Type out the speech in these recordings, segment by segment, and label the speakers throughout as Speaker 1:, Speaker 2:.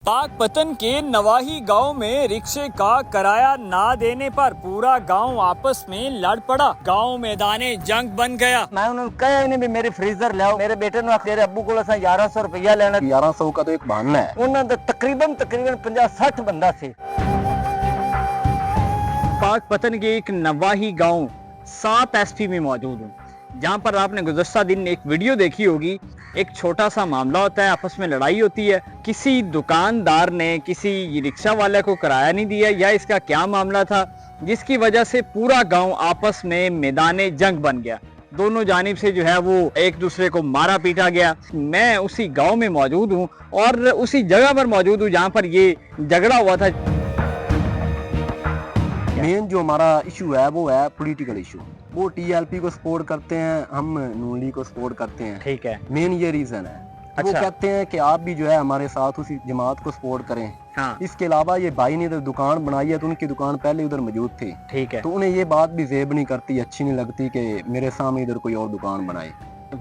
Speaker 1: पाकपतन के नवाही गांव में रिक्शे का किराया ना देने पर पूरा गांव आपस में लड़ पड़ा। गांव मैदाने जंग बन गया।
Speaker 2: मैं उन्होंने कहा नहीं भी मेरे फ्रीजर ले आओ। मेरे बेटे ने तेरे अब्बू को 1100 रुपया लेना।
Speaker 3: 1100 का तो एक बहाना है।
Speaker 2: उन्होंने तकरीबन 50-60 बंदा से।
Speaker 1: पाकपतन के एक नवाही गांव 7 एसपी में मौजूद हूँ, जहाँ पर आपने गुज़श्ता दिन एक वीडियो देखी होगी। एक छोटा सा मामला होता है, आपस में लड़ाई होती है। किसी दुकानदार ने किसी रिक्शा वाले को किराया नहीं दिया या इसका क्या मामला था, जिसकी वजह से पूरा गांव आपस में मैदाने जंग बन गया। दोनों जानिब से जो है वो एक दूसरे को मारा पीटा गया। मैं उसी गांव में मौजूद हूँ और उसी जगह पर मौजूद हूँ जहाँ पर ये झगड़ा हुआ था।
Speaker 3: मेन जो हमारा इशू है वो है पॉलिटिकल इशू। वो टीएलपी को सपोर्ट करते हैं, हम नून लीग को सपोर्ट करते हैं।
Speaker 1: ठीक है,
Speaker 3: मेन ये रीजन है।
Speaker 1: अच्छा।
Speaker 3: वो कहते हैं कि आप भी जो है हमारे साथ उसी जमात को सपोर्ट करें।
Speaker 1: हाँ।
Speaker 3: इसके अलावा ये भाई ने इधर दुकान बनाई है तो उनकी दुकान पहले उधर मौजूद थी।
Speaker 1: ठीक है,
Speaker 3: तो उन्हें ये बात भी जेब नहीं करती, अच्छी नहीं लगती कि मेरे सामने इधर कोई और दुकान बनाए।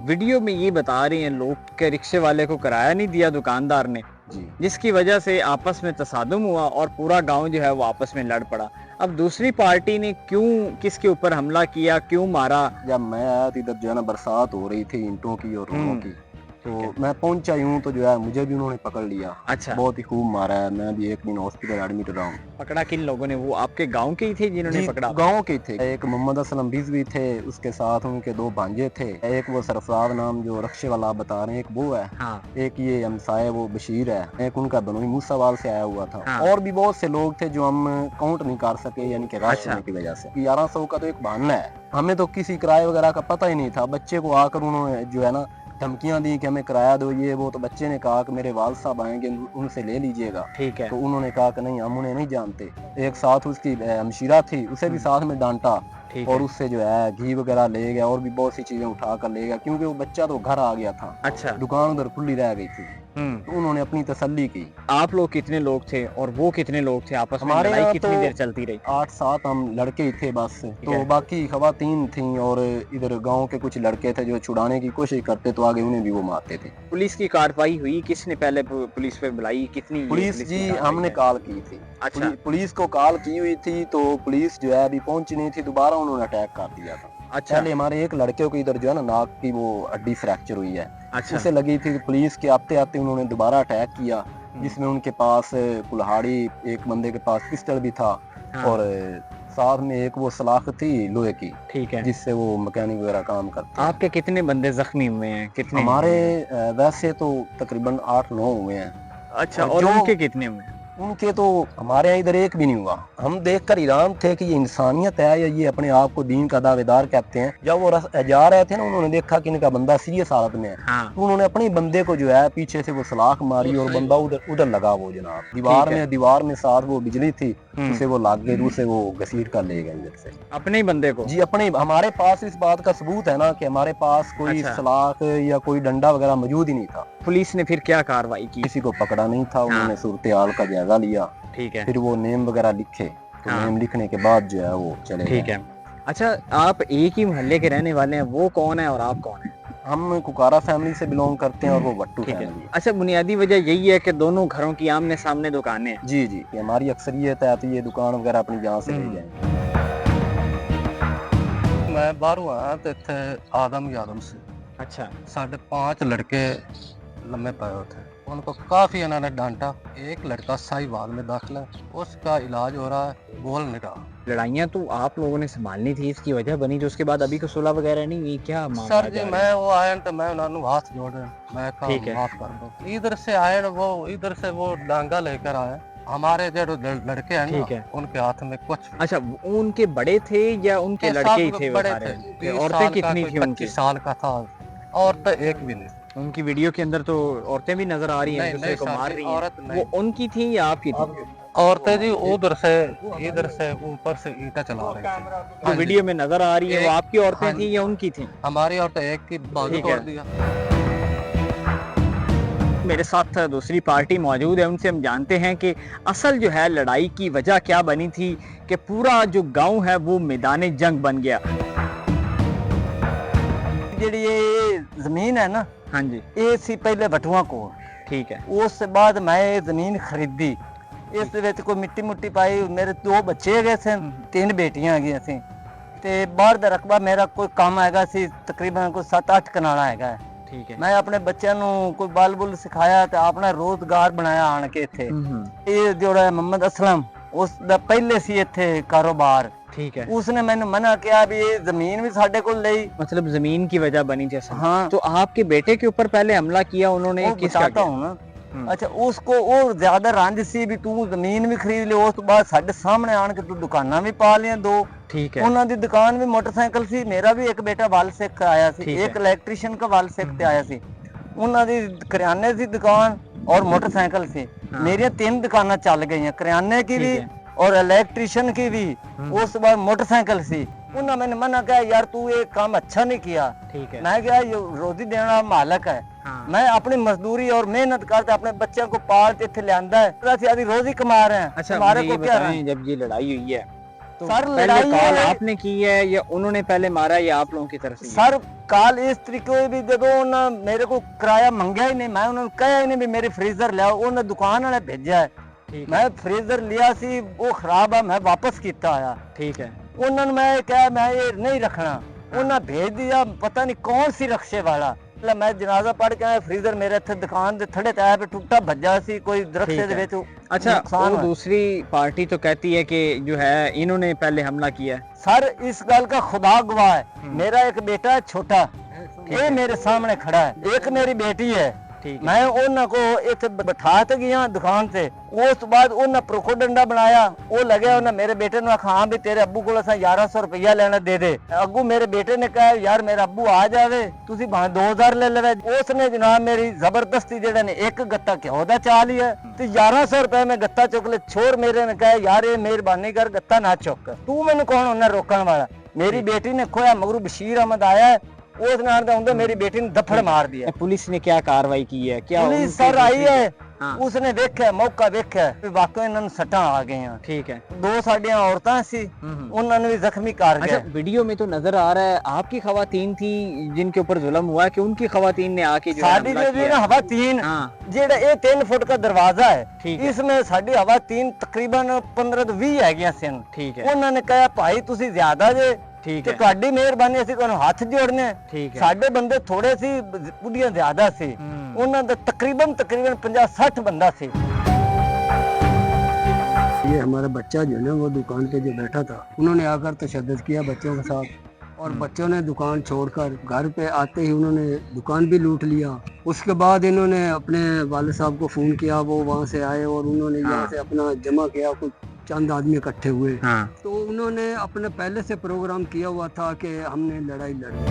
Speaker 1: वीडियो में ये बता रहे हैं लोग कि रिक्शे वाले को किराया नहीं दिया दुकानदार ने,
Speaker 3: जी,
Speaker 1: जिसकी वजह से आपस में तसादुम हुआ और पूरा गांव जो है वो आपस में लड़ पड़ा। अब दूसरी पार्टी ने क्यों किसके ऊपर हमला किया, क्यों मारा?
Speaker 3: जब मैं आया तो इधर जो है ना बरसात हो रही थी ईंटों की और रोनों की, तो मैं पहुंचा यूं तो जो है मुझे भी उन्होंने पकड़ लिया।
Speaker 1: अच्छा,
Speaker 3: बहुत ही खूब मारा है। मैं भी एक दिन हॉस्पिटल एडमिट रहा हूँ।
Speaker 1: पकड़ा किन लोगों ने? वो आपके गांव के ही थे जिन्होंने पकड़ा?
Speaker 3: गांव के थे। एक मोहम्मद असलम रिजवी थे, उसके साथ उनके 2 भांजे थे। एक वो सरफराज नाम जो रक्शे वाला आप बता रहे हैं, एक वो है।
Speaker 1: हाँ।
Speaker 3: एक ये हमसाए वो बशीर है। एक उनका बनोई मूसावाल से आया हुआ था।
Speaker 1: हाँ।
Speaker 3: और भी बहुत से लोग थे जो हम काउंट नहीं कर सके, यानी कि रश होने की वजह से। 1100 का तो एक बहाना है। हमें तो किसी किराए वगैरह का पता ही नहीं था। बच्चे को आकर उन्होंने जो है ना धमकियां दी कि हमें किराया दो, ये वो। तो बच्चे ने कहा कि मेरे वाल साहब आएंगे, उनसे ले लीजिएगा।
Speaker 1: ठीक है।
Speaker 3: तो उन्होंने कहा कि नहीं, हम उन्हें नहीं जानते। एक साथ उसकी हमशीरा थी, उसे भी साथ में डांटा और उससे जो है घी वगैरह ले गया और भी बहुत सी चीजें उठा कर ले गया, क्योंकि वो बच्चा तो घर आ गया था।
Speaker 1: अच्छा।
Speaker 3: दुकान उधर खुली रह गई थी। तो उन्होंने अपनी तसल्ली की।
Speaker 1: आप लोग कितने लोग थे और वो कितने लोग थे? आपस में
Speaker 3: हमारे
Speaker 1: लड़ाई
Speaker 3: यहाँ
Speaker 1: कितनी
Speaker 3: तो
Speaker 1: देर चलती रही?
Speaker 3: 8-7 हम लड़के ही थे बस। तो बाकी खवातीन थी और इधर गांव के कुछ लड़के थे जो छुड़ाने की कोशिश करते, तो आगे उन्हें भी वो मारते थे।
Speaker 1: पुलिस की कार्रवाई हुई? किसने पहले पुलिस पे बुलाई? कितनी
Speaker 3: पुलिस जी हमने कॉल की थी।
Speaker 1: अच्छा।
Speaker 3: पुलिस को कॉल की हुई थी तो पुलिस जो है अभी पहुंची नहीं थी। दोबारा उन्होंने अटैक कर दिया था।
Speaker 1: अच्छा।
Speaker 3: पहले हमारे एक लड़के को इधर जो है ना नाक की वो हड्डी फ्रैक्चर हुई है।
Speaker 1: अच्छा।
Speaker 3: उसे लगी थी। पुलिस के आते आते उन्होंने दोबारा अटैक किया, जिसमें उनके पास कुल्हाड़ी, एक बंदे के पास पिस्टल भी था।
Speaker 1: हाँ।
Speaker 3: और साथ में एक वो सलाख थी लोहे की।
Speaker 1: ठीक है।
Speaker 3: जिससे वो मैकेनिक वगैरह काम करते हैं।
Speaker 1: आपके कितने बंदे जख्मी हुए हैं? कितने?
Speaker 3: हमारे वैसे तो तकरीबन 8-9 हुए हैं।
Speaker 1: अच्छा। और उनके कितने हुए?
Speaker 3: उनके तो हमारे यहाँ इधर एक भी नहीं हुआ। हम देखकर हैरान थे कि ये इंसानियत है या ये अपने आप को दीन का दावेदार कहते हैं। जब वो जा रहे थे ना, उन्होंने देखा कि इनका बंदा सीरियस हालत में है।
Speaker 1: हाँ।
Speaker 3: तो उन्होंने अपने बंदे को जो है पीछे से वो सलाख मारी और बंदा उधर लगा वो जनाब दीवार में साथ वो बिजली थी, उसे वो लाग गई, उसे वो घसीट कर ले गए इधर से।
Speaker 1: अपने ही बंदे को? जी।
Speaker 3: अपने हमारे पास इस बात का सबूत है ना कि हमारे पास कोई सलाख या कोई डंडा वगैरह मौजूद ही नहीं था।
Speaker 1: पुलिस ने फिर क्या कार्रवाई की?
Speaker 3: किसी को पकड़ा नहीं था। उन्होंने सूरत हाल का जायजा लिया।
Speaker 1: ठीक है।
Speaker 3: फिर वो नेम वगैरह लिखे, तो नेम लिखने के बाद जो है वो चले गए।
Speaker 1: ठीक है। अच्छा, आप एक ही मोहल्ले के रहने वाले हैं, वो कौन है और आप कौन है?
Speaker 3: हम कुकारा फैमिली से बिलोंग करते हैं और वो वट्टू फैमिली है।
Speaker 1: अच्छा, बुनियादी वजह यही है कि दोनों घरों की आमने सामने दुकानें हैं?
Speaker 3: जी जी, कि हमारी अक्सरियत है तो ये दुकान वगैरह अपनी जान से ले जाएंगे।
Speaker 4: मैं बाहरों आया तो इतने आदम से।
Speaker 1: अच्छा।
Speaker 4: 5.5 लड़के लम्बे पड़े थे, उनको काफी इन्होंने डांटा। एक लड़का साहिवाल में दाखिला, उसका इलाज हो रहा है, बोल नहीं रहा।
Speaker 1: लड़ाइयाँ तो आप लोगों ने संभालनी थी, इसकी वजह बनी, तो उसके बाद अभी को सुलह वगैरह नहीं हुई क्या?
Speaker 4: सर जी मैं वो आए तो मैं उन्होंने हाथ जोड़ मैं कहा माफ कर दो। इधर से आए वो, इधर से वो डांगा लेकर आए। हमारे जो लड़के हैं ना, उनके हाथ में कुछ।
Speaker 1: अच्छा, उनके बड़े थे या उनके लड़के ही थे?
Speaker 4: बड़े थे।
Speaker 1: औरतें कितनी थी?
Speaker 4: 25 साल का था। औरतें एक भी नहीं।
Speaker 1: उनकी वीडियो के अंदर तो औरतें भी नजर आ रही हैं, दूसरे को मार रही हैं। वो उनकी थी या आपकी थी?
Speaker 4: औरतें जी उधर से इधर से ऊपर से ईंटा चला रही थी।
Speaker 1: तो वीडियो में नजर आ रही है, वो आपकी औरतें थी या उनकी थी?
Speaker 4: हमारी औरतें एक की बाजू तोड़ दिया।
Speaker 1: मेरे साथ दूसरी पार्टी मौजूद है, उनसे हम जानते हैं कि असल जो है लड़ाई की वजह क्या बनी थी कि पूरा जो गांव है वो मैदान जंग बन गया।
Speaker 2: जी ये जमीन है ना,
Speaker 1: हाँ जी,
Speaker 2: ये सी पहले बटुआ को।
Speaker 1: ठीक है।
Speaker 2: ਉਸ ਤੋਂ ਬਾਅਦ ਮੈਂ ਇਹ ਜ਼ਮੀਨ ਖਰੀਦੀ। ਇਸ ਦੇ ਵਿੱਚ ਕੋਈ ਮਿੱਟੀ ਮੁੱਟੀ ਪਾਈ। ਮੇਰੇ 2 ਬੱਚੇ ਹੈਗੇ ਸਨ, 3 ਬੇਟੀਆਂ ਹੈਗੀਆਂ ਸੀ ਤੇ ਬਾਹਰ ਦਾ ਰਕਬਾ ਮੇਰਾ ਕੋਈ ਕੰਮ ਹੈਗਾ ਸੀ, ਤਕਰੀਬਨ ਕੋਈ 7-8 ਕਨਾਲਾ ਹੈਗਾ।
Speaker 1: ਠੀਕ ਹੈ।
Speaker 2: ਮੈਂ ਆਪਣੇ ਬੱਚਿਆਂ ਨੂੰ ਕੋਈ ਬਲ ਬੁਲ ਸਿਖਾਇਆ ਤੇ ਆਪਣਾ ਰੋਜ਼ਗਾਰ ਬਣਾਇਆ ਆਣ ਕੇ ਇੱਥੇ। ਇਹ ਜਿਹੜਾ ਮੁਹੰਮਦ ਅਸਲਮ, ਉਸ ਦਾ ਪਹਿਲੇ ਸੀ ਇੱਥੇ ਕਾਰੋਬਾਰ।
Speaker 1: ठीक है।
Speaker 2: उसने मैंने मना किया भी ये जमीन भी साढ़े को ले,
Speaker 1: मतलब जमीन की वजह बनी जैसे।
Speaker 2: हाँ।
Speaker 1: तो आपके बेटे के ऊपर पहले हमला किया उन्होंने,
Speaker 2: वो
Speaker 1: किसका
Speaker 2: बताता
Speaker 1: किया?
Speaker 2: हूँ ना। अच्छा, उसको वो ज्यादा रंज सी भी तू जमीन भी खरीद ले। उस तो बाद साढ़े सामने आन के तू दुकाना भी पा लिया 2।
Speaker 1: ठीक है।
Speaker 2: उन्हों दी दुकान भी मोटरसाइकिल सी। मेरा भी एक बेटा वाल सिख के आया सी,
Speaker 1: ठीक
Speaker 2: एक
Speaker 1: है।
Speaker 2: इलेक्ट्रीशियन का वाल सिख के आया सी। उन्हों दी करियाने की दुकान और मोटरसाइकिल सी।
Speaker 1: हाँ।
Speaker 2: मेरी 3 दुकाना चल गई, करियाने की भी
Speaker 1: ठीक है।
Speaker 2: और इलेक्ट्रीशियन की भी। उस बाद मोटरसाइकिल सी। उन्होंने मैंने मना किया, यार तू ये काम अच्छा नहीं किया।
Speaker 1: ठीक है।
Speaker 2: मैं क्या, ये रोजी देना मालक है।
Speaker 1: हाँ।
Speaker 2: मैं अपनी मजदूरी और मेहनत करके अपने बच्चों को पाल के इत्थे लियांदा है। ਅਸੀਂ आदि रोजी कमा रहे हैं।
Speaker 1: अच्छा,
Speaker 2: हमारे
Speaker 1: मुझे
Speaker 2: को
Speaker 1: ये
Speaker 2: क्या
Speaker 1: बताएं, जब ये लड़ाई हुई है तो
Speaker 2: सर,
Speaker 1: पहले
Speaker 2: लड़ाई
Speaker 1: कॉल
Speaker 2: है-
Speaker 1: आपने की है या उन्होंने पहले मारा, या आप लोगों की तरफ से?
Speaker 2: सर काल इस तरीके भी ਜਦੋਂ ਉਹਨਾਂ ਮੇਰੇ को किराया ਮੰਗਿਆ ਹੀ ਨਹੀਂ। ਮੈਂ ਉਹਨਾਂ ਨੂੰ ਕਹਿਆ ਹੀ ਨਹੀਂ ਵੀ ਮੇਰੇ ਫ੍ਰੀਜ਼ਰ ਲਿਆਓ। ਉਹਨਾਂ ਦੁਕਾਨ ਵਾਲੇ ਭੇਜਿਆ ਹੈ।
Speaker 1: ठीक है।
Speaker 2: ਮੈਂ ਫ੍ਰੀਜ਼ਰ ਲਿਆ ਸੀ, ਉਹ ਖਰਾਬ ਆ, ਮੈਂ ਵਾਪਸ ਕੀਤਾ ਆਇਆ।
Speaker 1: ठीक है।
Speaker 2: ਉਹਨਾਂ ਨੂੰ ਮੈਂ ਕਿਹਾ ਮੈਂ ਇਹ ਨਹੀਂ ਰੱਖਣਾ। ਉਹਨਾਂ ਭੇਜ ਦਿਆ, ਪਤਾ ਨਹੀਂ ਕੌਣ ਸੀ ਰਕਸ਼ੇ ਵਾਲਾ। ਮੈਂ ਜਨਾਜ਼ਾ ਪੜ ਕੇ ਆਇਆ, ਫ੍ਰੀਜ਼ਰ ਮੇਰੇ ਇੱਥੇ ਦੁਕਾਨ ਦੇ ਥੜੇ ਤੇ ਆਇਆ पे टूटा भज्जा सी, कोई दरख्त
Speaker 1: ठीक
Speaker 2: ਦੇ
Speaker 1: है।
Speaker 2: ਵਿੱਚ
Speaker 1: अच्छा,
Speaker 2: नुकसान
Speaker 1: वो
Speaker 2: हुआ।
Speaker 1: दूसरी पार्टी तो कहती है कि जो है इन्होंने पहले हमला किया है।
Speaker 2: सर इस गल का खुदा गवाह है। मेरा एक बेटा है छोटा, ये मेरे सामने खड़ा है, एक मेरी बेटी है।
Speaker 1: ठीक है।
Speaker 2: मैं ਉਹਨਾਂ ਕੋ ਇੱਥੇ ਬਿਠਾ ਤੇ ਗਿਆ ਦੁਕਾਨ ਤੇ। ਉਸ ਤੋਂ ਬਾਅਦ ਉਹਨਾਂ ਪ੍ਰੋਕੋ ਡੰਡਾ ਬਣਾਇਆ। ਉਹ ਲੱਗਿਆ, ਉਹਨਾਂ ਮੇਰੇ ਬੇਟੇ ਨੂੰ ਆਖਾਂ ਵੀ ਤੇਰੇ ਅੱਬੂ ਕੋਲ ਅਸਾਂ 1100 ਰੁਪਇਆ ਲੈਣਾ, ਦੇ ਦੇ। ਅੱਗੂ ਮੇਰੇ ਬੇਟੇ ਨੇ ਕਿਹਾ, ਯਾਰ ਮੇਰਾ ਅੱਬੂ ਆ ਜਾਵੇ, ਤੁਸੀਂ ਭਾਵੇਂ 2000 ਲੈ ਲਵੇ। ਉਸ ਨੇ ਜਨਾਬ ਮੇਰੀ ਜ਼ਬਰਦਸਤੀ ਜਿਹੜਾ ਨੇ ਇੱਕ ਗੱਤਾ ਘਿਓ ਦਾ ਚਾ ਲਿਆ ਤੇ 1100 ਰੁਪਏ ਮੈਂ ਗੱਤਾ ਚੁੱਕ ਲੈ। ਛੋਰ ਮੇਰੇ ਨੇ ਕਿਹਾ, ਯਾਰ ਇਹ ਮਿਹਰਬਾਨੀ ਕਰ, ਗੱਤਾ ਨਾ ਚੁੱਕ, ਤੂੰ ਮੈਨੂੰ ਕੌਣ ਉਹਨਾਂ ਰੋਕਣ ਵਾਲਾ। ਮੇਰੀ बेटी ने खोया, मगर बशीर अहमद आया, उस नाल दा हुंदा मेरी बेटी ने दफड़ मार दिया।
Speaker 1: पुलिस ने क्या कार्रवाई की है? क्या
Speaker 2: पुलिस सर आई है,
Speaker 1: हाँ।
Speaker 2: उसने देखा, मौका देखा भी वाकई इन्हां नूं सट्टां आ गईयां।
Speaker 1: ठीक है।
Speaker 2: 2 साडियां औरतां सी, उन्हां नूं भी जख्मी कर गए।
Speaker 1: अच्छा, वीडियो में तो नजर आ रहा है आपकी खवातीन थी जिनके ऊपर जुल्म हुआ है, कि उनकी खवातीन ने आके जो है
Speaker 2: साडी
Speaker 1: हमला
Speaker 2: जो
Speaker 1: किया
Speaker 2: ना
Speaker 1: है?
Speaker 2: हवा 3,
Speaker 1: हाँ।
Speaker 2: जेड़ा ये 3 फुट का दरवाजा है,
Speaker 1: ठीक है।
Speaker 2: इसमें साडी हवा 3 तकरीबन 15 ਤੋਂ 20 ਹੈਗੀਆਂ ਸਨ।
Speaker 1: ठीक है।
Speaker 2: ਉਹਨਾਂ ਨੇ ਕਿਹਾ, ਭਾਈ ਤੁਸੀਂ ਜ਼ਿਆਦਾ ਜੇ
Speaker 1: ठीक
Speaker 2: ਤੇ
Speaker 1: है।
Speaker 2: ਤੁਹਾਡੀ ਮਿਹਰਬਾਨੀ, ਅਸੀਂ ਤੁਹਾਨੂੰ ਹੱਥ ਜੋੜਨੇ।
Speaker 1: ठीक है।
Speaker 2: ਸਾਡੇ ਬੰਦੇ ਥੋੜੇ ਸੀ, ਬੁੱਢੀਆਂ ਜ਼ਿਆਦਾ ਸੀ। ਉਹਨਾਂ ਦਾ ਤਕਰੀਬਨ 50-60 ਬੰਦਾ ਸੀ।
Speaker 5: ये हमारा बच्चा जो है ना, वो दुकान पे जो बैठा था, उन्होंने आकर तशद्दुद किया बच्चों के साथ, और बच्चों ने दुकान छोड़कर घर पे आते ही उन्होंने दुकान भी लूट लिया। उसके बाद इन्होंने अपने वाले साहब को फ़ोन किया, वो वहाँ से आए और उन्होंने यहाँ से अपना जमा किया, कुछ चंद आदमी इकट्ठे हुए।
Speaker 1: हाँ।
Speaker 5: तो उन्होंने अपने पहले से प्रोग्राम किया हुआ था कि हमने लड़ाई लड़ी।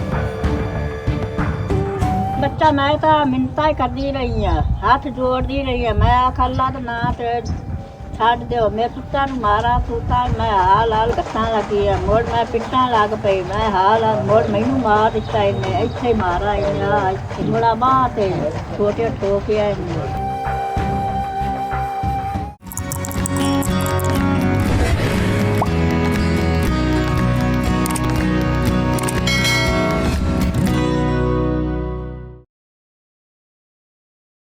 Speaker 6: बच्चा मैं तो मिन्नतां करदी रही है, हाथ जोड़दी रही है। मैं आख अल्लाह दा नां ते छड्ड दिओ, मैं कुत्ता नूं मारा, कुत्ता मैं हाल हाल कट्टां लगी है, मुड़ मैं पिट्टां लग पई, मैं हाल हाल मुड़ मैनू मार दित्ता इन्हें, इत्थे मारा इन्हें, इत्थे मुड़ा बांह ते छोटे ठोकिया इन्हें।